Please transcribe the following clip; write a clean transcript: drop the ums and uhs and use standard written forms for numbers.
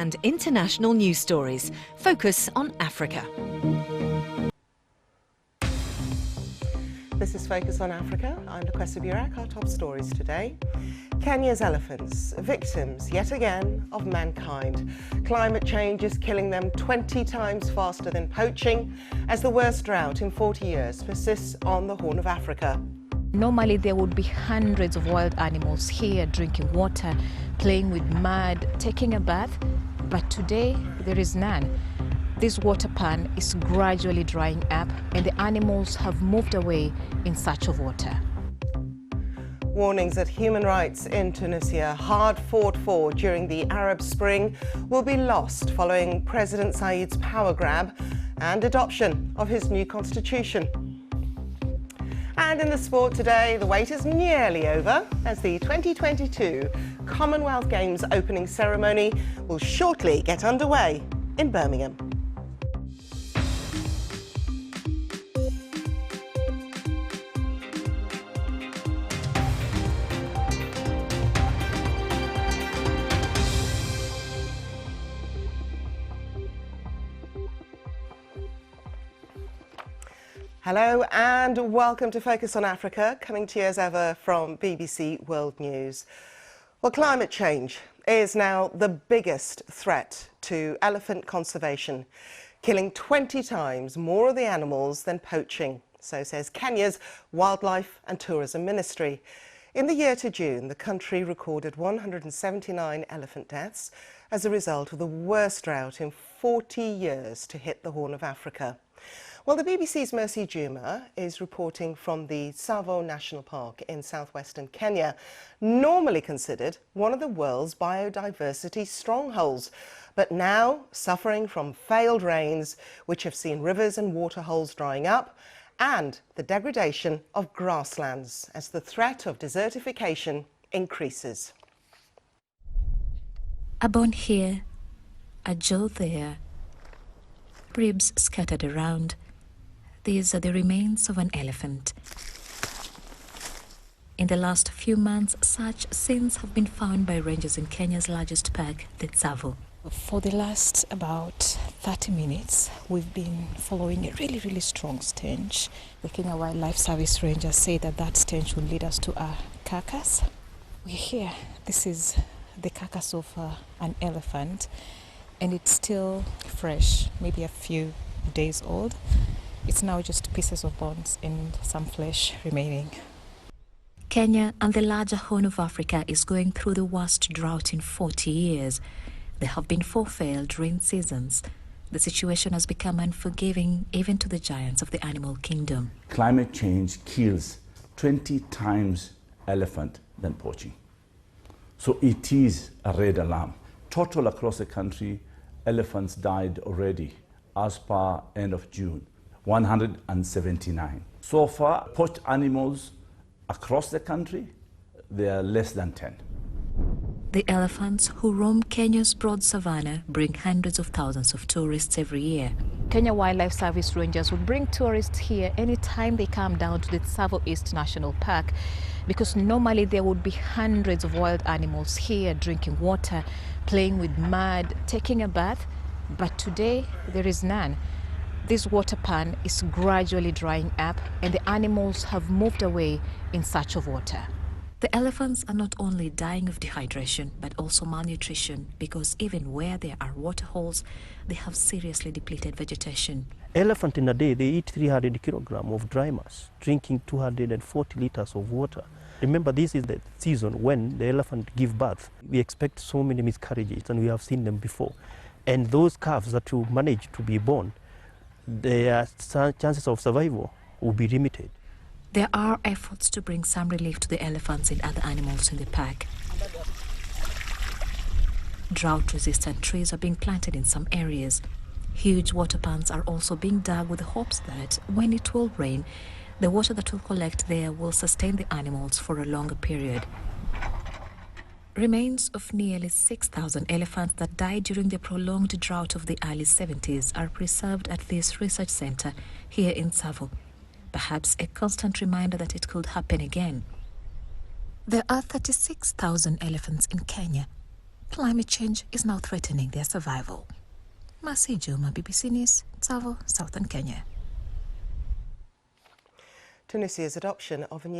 And international news stories focus on Africa. This is Focus on Africa. I'm Lukwesa Burak. Our top stories today. Kenya's elephants, victims yet again of mankind. Climate change is killing them 20 times faster than poaching as the worst drought in 40 years persists on the Horn of Africa. Normally there would be hundreds of wild animals here drinking water, playing with mud, taking a bath, but today there is none. This water pan is gradually drying up and the animals have moved away in search of water. Warnings that human rights in Tunisia, hard fought for during the Arab Spring, will be lost following President Said's power grab and adoption of his new constitution. And in the sport today, the wait is nearly over as the 2022 Commonwealth Games opening ceremony will shortly get underway in Birmingham. Hello and welcome to Focus on Africa, coming to you as ever from BBC World News. Well, climate change is now the biggest threat to elephant conservation, killing 20 times more of the animals than poaching, so says Kenya's Wildlife and Tourism Ministry. In the year to June, the country recorded 179 elephant deaths as a result of the worst drought in 40 years to hit the Horn of Africa. Well, the BBC's Mercy Juma is reporting from the Tsavo National Park in southwestern Kenya, normally considered one of the world's biodiversity strongholds, but now suffering from failed rains, which have seen rivers and waterholes drying up, and the degradation of grasslands as the threat of desertification increases. A bone here, a jaw there, ribs scattered around. These are the remains of an elephant. In the last few months, such scenes have been found by rangers in Kenya's largest park, the Tsavo. For the last about 30 minutes, we've been following a really strong stench. The Kenya Wildlife Service rangers say that stench will lead us to a carcass. We're here. This is the carcass of an elephant, and it's still fresh, maybe a few days old. It's now just pieces of bones and some flesh remaining. Kenya and the larger Horn of Africa is going through the worst drought in 40 years. There have been 4 failed rain seasons. The situation has become unforgiving even to the giants of the animal kingdom. Climate change kills 20 times elephant than poaching. So it is a red alarm. Total across the country, elephants died already, as per end of June, 179. So far, poached animals across the country, they are less than 10. The elephants who roam Kenya's broad savanna bring hundreds of thousands of tourists every year. Kenya Wildlife Service rangers would bring tourists here anytime they come down to the Tsavo National Park, because normally there would be hundreds of wild animals here drinking water, playing with mud, taking a bath, but today there is none. This water pan is gradually drying up and the animals have moved away in search of water. The elephants are not only dying of dehydration but also malnutrition, because even where there are waterholes, they have seriously depleted vegetation. Elephant in a day, they eat 300 kilograms of dry mass, drinking 240 liters of water. Remember, this is the season when the elephant give birth. We expect so many miscarriages, and we have seen them before. And those calves that will manage to be born, their chances of survival will be limited. There are efforts to bring some relief to the elephants and other animals in the park. Drought-resistant trees are being planted in some areas. Huge water pans are also being dug with the hopes that when it will rain, the water that will collect there will sustain the animals for a longer period. Remains of nearly 6,000 elephants that died during the prolonged drought of the early 70s are preserved at this research center here in Tsavo. Perhaps a constant reminder that it could happen again. There are 36,000 elephants in Kenya. climate change is now threatening their survival. Mercy Juma, BBC News, Tsavo, Southern Kenya. Tunisia's adoption of a new